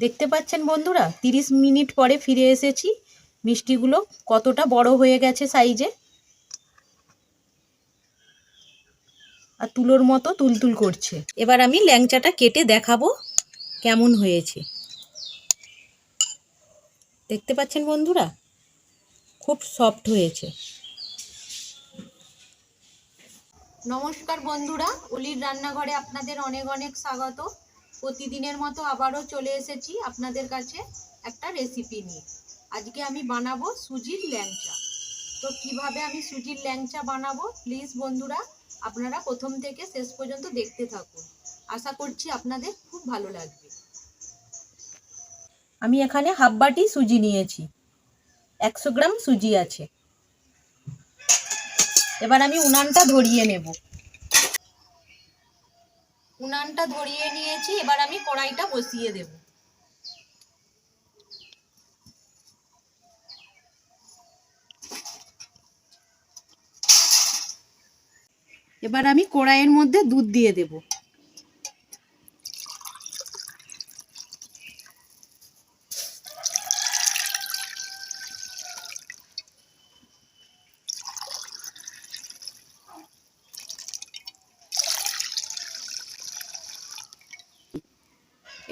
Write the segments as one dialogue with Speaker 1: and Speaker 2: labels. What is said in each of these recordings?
Speaker 1: দেখতে পাচ্ছেন বন্ধুরা 30 মিনিট পরে ফিরে এসেছি। মিষ্টিগুলো কতটা বড় হয়ে গেছে সাইজে, আর তুলোর মতো তুলতুল করছে। এবার আমি ল্যাংচাটা কেটে দেখাবো কেমন হয়েছে। দেখতে পাচ্ছেন বন্ধুরা, খুব সফট হয়েছে। নমস্কার বন্ধুরা, অলির রান্নাঘরে আপনাদের অনেক অনেক স্বাগত। প্রতিদিনের মতো আবারও চলে এসেছি আপনাদের কাছে একটা রেসিপি নিয়ে। আজকে আমি বানাবো সুজির ল্যাংচা। তো কিভাবে আমি সুজির ল্যাংচা বানাবো, প্লিজ বন্ধুরা আপনারা প্রথম থেকে শেষ পর্যন্ত দেখতে থাকুন। আশা করছি আপনাদের খুব ভালো লাগবে। আমি এখানে হাফ বাটি সুজি নিয়েছি, 100 গ্রাম সুজি আছে। এবার আমি উনানটা ধরিয়ে নেব। উনানটা ধরিয়ে নিয়েছি, এবার আমি কড়াইটা বসিয়ে দেব। এবার আমি কড়াইয়ের মধ্যে দুধ দিয়ে দেব।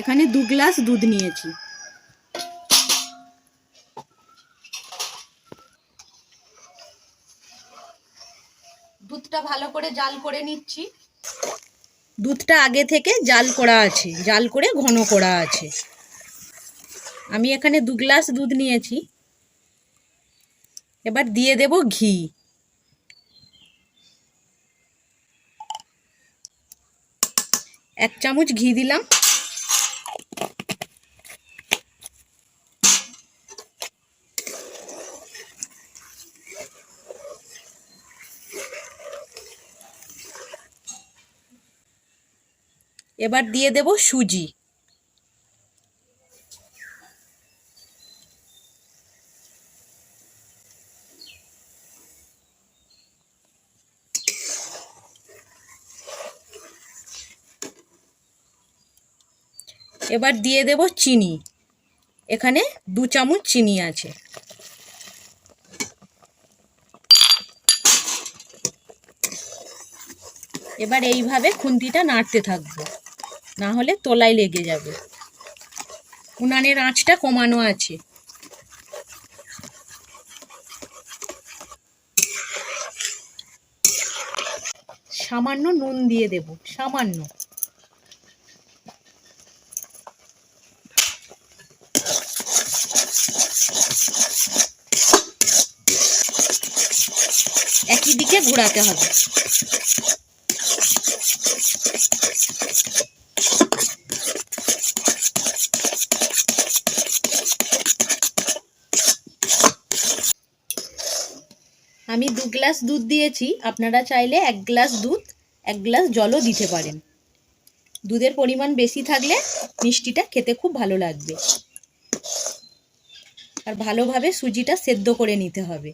Speaker 1: এখানে 2 গ্লাস দুধ নিয়েছি। দুধটা ভালো করে জাল করে নিচ্ছি। দুধটা আগে থেকে জাল করা আছে, জাল করে ঘন করা আছে। আমি এখানে 2 গ্লাস দুধ নিয়েছি। এবার দিয়ে দেব ঘি। এক চামচ ঘি দিলাম। এবার দিয়ে দেব সুজি। এবার দিয়ে দেব চিনি। এখানে 2 চামচ চিনি আছে। এবার এইভাবে খুন্তিটা নাড়তে থাকবো, না হলে তলায় লেগে যাবে। উনানের আঁচটা কমানো আছে। সামান্য নুন দিয়ে দেব, সামান্য। একই দিকে ঘোরাতে হবে। আমি 2 গ্লাস দুধ দিয়েছি, আপনারা চাইলে 1 গ্লাস দুধ 1 গ্লাস জলও দিতে পারেন। দুধের পরিমাণ বেশি থাকলে মিষ্টিটা খেতে খুব ভালো লাগবে। আর ভালোভাবে সুজিটা সেদ্ধ করে নিতে হবে।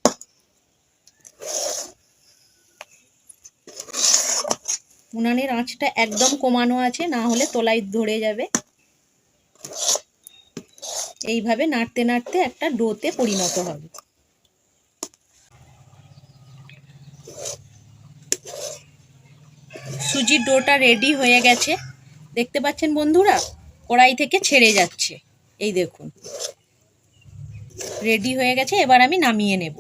Speaker 1: উনানের আঁচটা একদম কমানো আছে, না হলে তলায় ধরে যাবে। এইভাবে নাড়তে নাড়তে একটা ডোতে পরিণত হবে। সুজির ডোটা রেডি হয়ে গেছে। দেখতে পাচ্ছেন বন্ধুরা, কড়াই থেকে ছেড়ে যাচ্ছে। এই দেখুন, রেডি হয়ে গেছে। এবার আমি নামিয়ে নেব।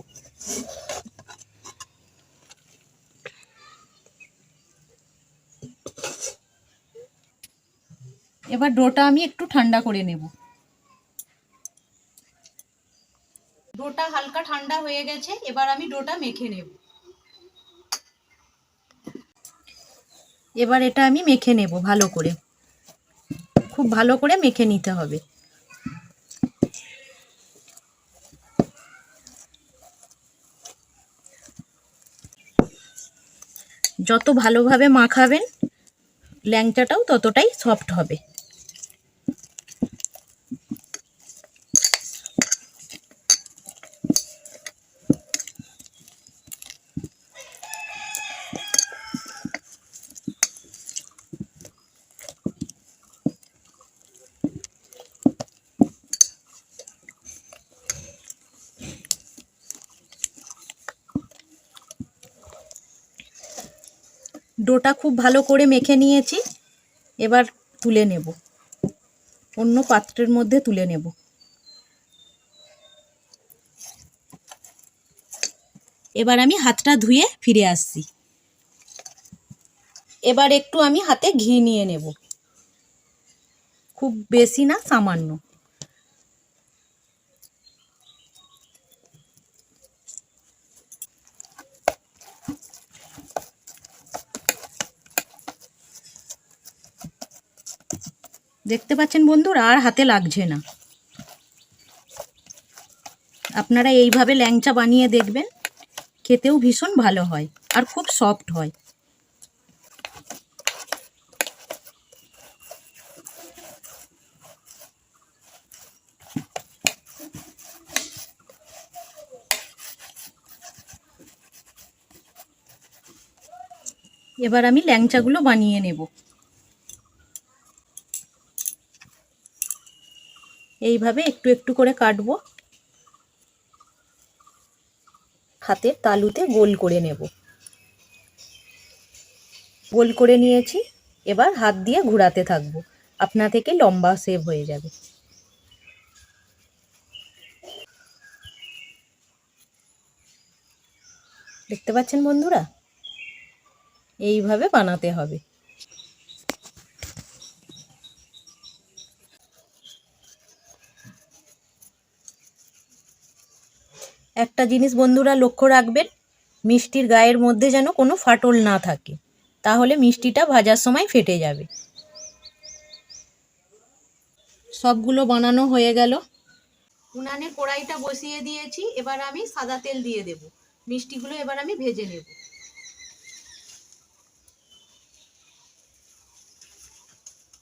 Speaker 1: এবার ডোটা আমি একটু ঠান্ডা করে নেব। ডোটা হালকা ঠান্ডা হয়ে গেছে, এবার আমি ডোটা মেখে নেব। এবার এটা আমি মেখে নেব ভালো করে, খুব ভালো করে মেখে নিতে হবে। যত ভালোভাবে মাখাবেন ল্যাংচাটাও ততটাই সফট হবে। ডোটা খুব ভালো করে মেখে নিয়েছি, এবার তুলে নেব, অন্য পাত্রের মধ্যে তুলে নেব। এবার আমি হাতটা ধুয়ে ফিরে আসছি। এবার একটু আমি হাতে ঘি নিয়ে নেব, খুব বেশি না, সামান্য। দেখতে পাচ্ছেন বন্ধুরা, আর হাতে লাগছে না। আপনারা এইভাবে ল্যাংচা বানিয়ে দেখবেন, খেতেও ভীষণ ভালো হয় আর খুব সফট হয়। এবার আমি ল্যাংচাগুলো বানিয়ে নেব। এইভাবে একটু একটু করে কাটবো, হাতের তালুতে গোল করে নেব। গোল করে নিয়েছি, এবার হাত দিয়ে ঘোরাতে থাকবো, আপনা থেকে লম্বা শেপ হয়ে যাবে। দেখতে পাচ্ছেন বন্ধুরা, এইভাবে বানাতে হবে। একটা জিনিস বন্ধুরা লক্ষ্য রাখবেন, মিষ্টির গায়ের মধ্যে যেন কোনো ফাটল না থাকে, তাহলে মিষ্টিটা ভাজার সময় ফেটে যাবে। সবগুলো বানানো হয়ে গেল। উনানে কড়াইটা বসিয়ে দিয়েছি, এবার আমি সাদা তেল দিয়ে দেব। মিষ্টিগুলো এবার আমি ভেজে নেব।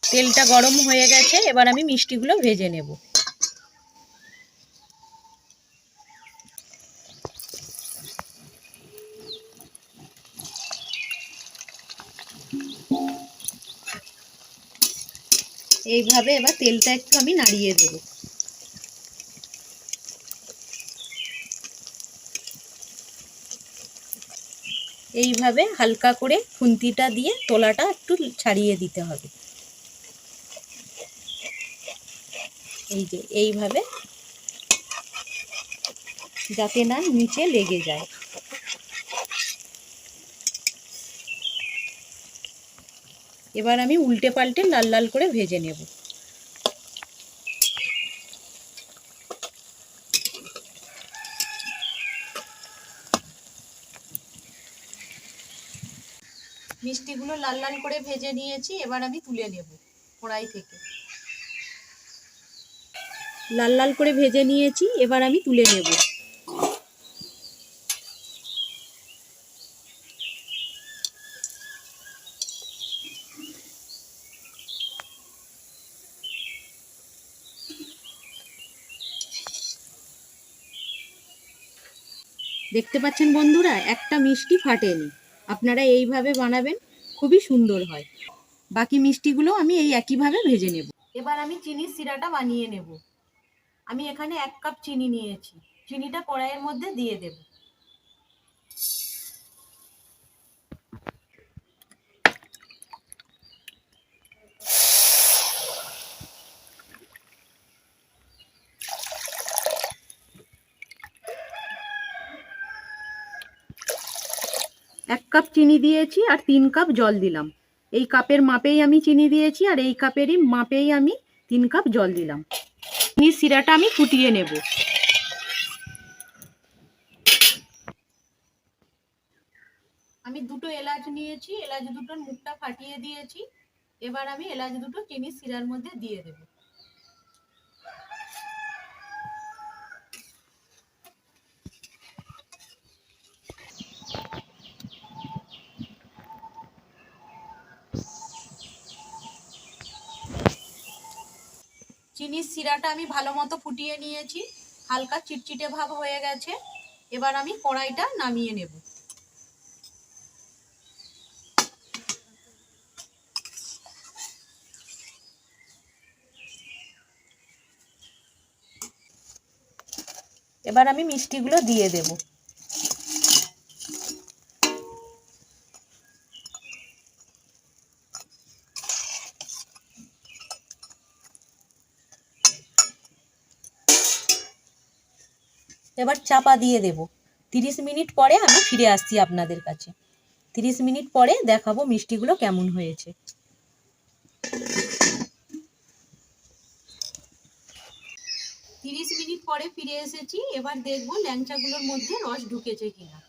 Speaker 1: তেলটা গরম হয়ে গেছে, এবার আমি মিষ্টিগুলো ভেজে নেব। এইভাবে এবার তেলটা একটু আমি নাড়িয়ে দেব। এইভাবে হালকা করে খুন্তিটা দিয়ে তোলাটা একটু ছাড়িয়ে দিতে হবে। এই যে এইভাবে, যাতে না নিচে লেগে যায়। এবার আমি উল্টে পাল্টে লাল লাল করে ভেজে নেব। মিষ্টিগুলো লাল লাল করে ভেজে নিয়েছি, এবার আমি তুলে নেব কড়াই থেকে। লাল লাল করে ভেজে নিয়েছি, এবার আমি তুলে নেব। দেখতে পাচ্ছেন বন্ধুরা, একটা মিষ্টি ফাটেনি। আপনারা এইভাবে বানাবেন, খুবই সুন্দর হয়। বাকি মিষ্টিগুলো আমি এই একইভাবে ভেজে নেব। এবার আমি চিনির সিরাটা বানিয়ে নেব। আমি এখানে 1 কাপ চিনি নিয়েছি, চিনিটা কড়াইয়ের মধ্যে দিয়ে দেব। এক কাপ চিনি দিয়েছি আর 3 কাপ জল দিলাম। এই কাপের মাপেই আমি চিনি দিয়েছি আর এই কাপেরই মাপেই আমি 3 কাপ জল দিলাম। চিনির সিরাটা আমি ফুটিয়ে নেব। আমি 2টো এলাচ নিয়েছি, এলাচ দুটোর মুখটা ফাটিয়ে দিয়েছি। এবার আমি এলাচ দুটো চিনির সিরার মধ্যে দিয়ে দেব। চিনির সিরাটা আমি ভালো মতো ফুটিয়ে নিয়েছি, হালকা চিটচিটে ভাব হয়ে গেছে। এবার আমি কড়াইটা নামিয়ে নেব। এবার আমি মিষ্টিগুলো দিয়ে দেব। এবার চাপা দিয়ে দেব। 30 মিনিট পরে আমি ফিরে আসছি আপনাদের কাছে। 30 মিনিট পরে দেখাবো মিষ্টিগুলো কেমন হয়েছে। 30 মিনিট পরে ফিরে এসেছি। এবার দেখবো ল্যাংচাগুলোর মধ্যে রস ঢুকেছে কিনা।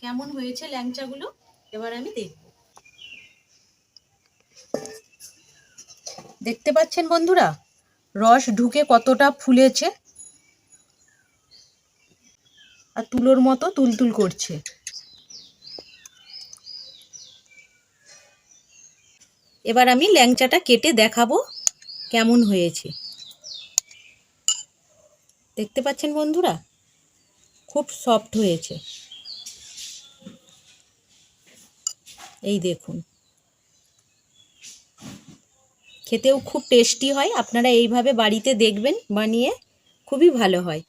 Speaker 1: কেমন হয়েছে ল্যাংচাগুলো এবার আমি দেখব। দেখতে পাচ্ছেন বন্ধুরা, রস ঢুকে কতটা ফুলেছে আর তুলোর মতো তুলতুল করছে। এবার আমি ল্যাংচাটা কেটে দেখাবো কেমন হয়েছে। দেখতে পাচ্ছেন বন্ধুরা, খুব সফট হয়েছে। এই দেখুন, খেতেও খুব টেস্টি হয়। আপনারা এইভাবে বাড়িতে দেখবেন বানিয়ে, খুবই ভালো হয়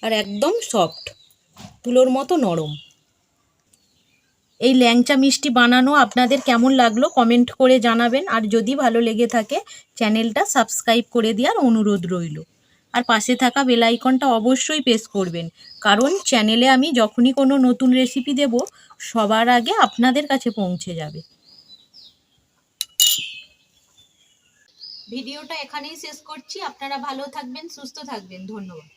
Speaker 1: আর একদম সফট, তুলোর মতো নরম। এই ল্যাংচা মিষ্টি বানানো আপনাদের কেমন লাগলো কমেন্ট করে জানাবেন। আর যদি ভালো লেগে থাকে চ্যানেলটা সাবস্ক্রাইব করে দেওয়ার অনুরোধ রইল। আর পাশে থাকা বেল আইকনটা অবশ্যই প্রেস করবেন, কারণ চ্যানেলে আমি যখনই কোনো নতুন রেসিপি দেব সবার আগে আপনাদের কাছে পৌঁছে যাবে। ভিডিওটা এখানেই শেষ করছি। আপনারা ভালো থাকবেন, সুস্থ থাকবেন। ধন্যবাদ।